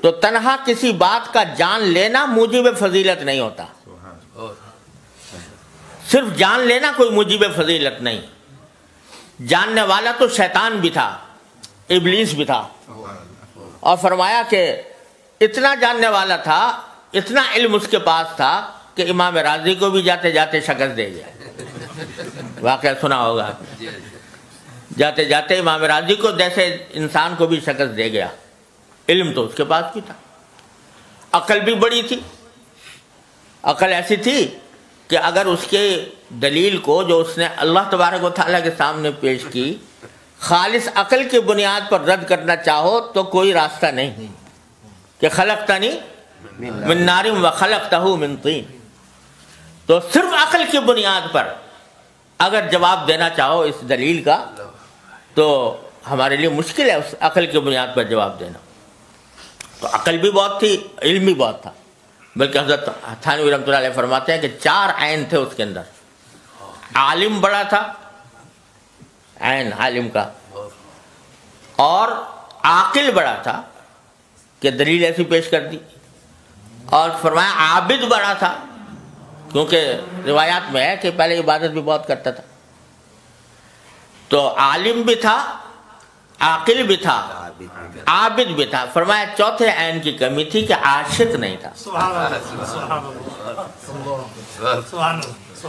تو تنہا کسی بات کا جان لینا موجب فضیلت نہیں ہوتا. صرف جان لینا کوئی موجب فضیلت نہیں. جاننے والا تو شیطان بھی تھا, ابلیس بھی تھا, اور فرمایا کہ اتنا جاننے والا تھا, اتنا علم اس کے پاس تھا کہ امام راضی کو بھی جاتے جاتے شکست دے گیا. واقعہ سنا ہوگا. جاتے جاتے امام راضی کو جیسے انسان کو بھی شکست دے گیا. علم تو اس کے پاس بھی تھا, عقل بھی بڑی تھی. عقل ایسی تھی کہ اگر اس کے دلیل کو جو اس نے اللہ تبارک و تعالیٰ کے سامنے پیش کی خالص عقل کی بنیاد پر رد کرنا چاہو تو کوئی راستہ نہیں کہ خلقتنی من نار و خلقتہ من طین. تو صرف عقل کی بنیاد پر اگر جواب دینا چاہو اس دلیل کا تو ہمارے لیے مشکل ہے اس عقل کی بنیاد پر جواب دینا. تو عقل بھی بہت تھی, علم بھی بہت تھا. بلکہ حضرت تھانوی رحمۃ اللہ علیہ فرماتے ہیں کہ 4 عین تھے اس کے اندر. عالم بڑا تھا, عین عالم کا, اور عاقل بڑا تھا کہ دلیل ایسی پیش کر دی, اور فرمایا عابد بڑا تھا کیونکہ روایات میں ہے کہ پہلے عبادت بھی بہت کرتا تھا. تو عالم بھی تھا, عاقل بھی تھا, عابد بھی تھا. فرمایا چوتھے عین کی کمی تھی کہ عاشق نہیں تھا.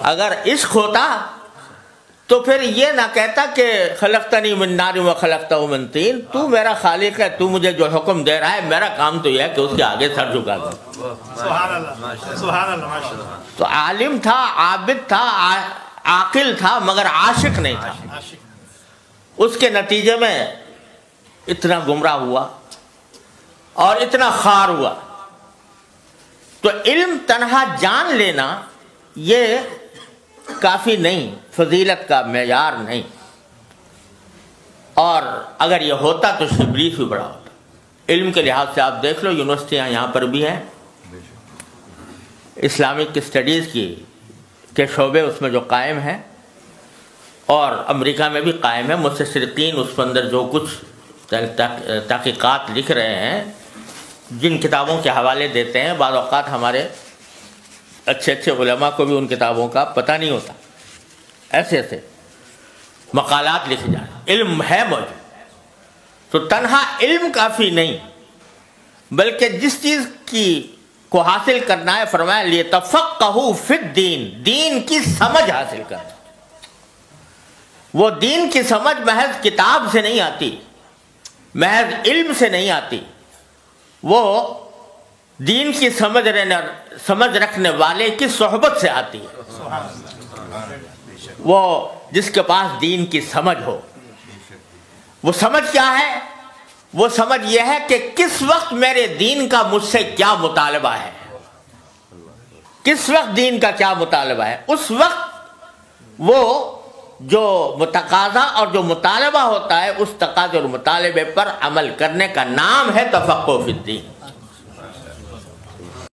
اگر عشق ہوتا تو پھر یہ نہ کہتا کہ خلقتنی من نار و خلقتہ من طین, تو میرا خالق ہے, تو مجھے جو حکم دے رہا ہے, میرا کام تو یہ ہے کہ اس کے آگے سر جھکا دوں. تو عالم تھا, عابد تھا, عاقل تھا, مگر عاشق نہیں تھا. اس کے نتیجے میں اتنا گمراہ ہوا اور اتنا خوار ہوا. تو علم تنہا جان لینا یہ کافی نہیں, فضیلت کا معیار نہیں. اور اگر یہ ہوتا تو شبریف بھی بڑا ہوتا. علم کے لحاظ سے آپ دیکھ لو, یونیورسٹیاں یہاں پر بھی ہیں, اسلامک اسٹڈیز کے شعبے اس میں جو قائم ہیں, اور امریکہ میں بھی قائم ہے. مستشرقین اس کے اندر جو کچھ تحقیقات لکھ رہے ہیں, جن کتابوں کے حوالے دیتے ہیں, بعض اوقات ہمارے اچھے اچھے علماء کو بھی ان کتابوں کا پتہ نہیں ہوتا. ایسے ایسے مقالات لکھے جائیں. علم ہے موجود. تو تنہا علم کافی نہیں, بلکہ جس چیز کو حاصل کرنا ہے, فرمایا لیتفقہوا فی الدین, دین کی سمجھ حاصل کرنا. وہ دین کی سمجھ محض کتاب سے نہیں آتی, محض علم سے نہیں آتی, وہ دین کی سمجھ رکھنے والے کی صحبت سے آتی ہے. وہ جس کے پاس دین کی سمجھ ہو. وہ سمجھ کیا ہے؟ وہ سمجھ یہ ہے کہ کس وقت میرے دین کا مجھ سے کیا مطالبہ ہے, کس وقت دین کا کیا مطالبہ ہے. اس وقت وہ جو متقاضا اور جو مطالبہ ہوتا ہے, اس تقاضے اور مطالبے پر عمل کرنے کا نام ہے تفقہ فی الدین.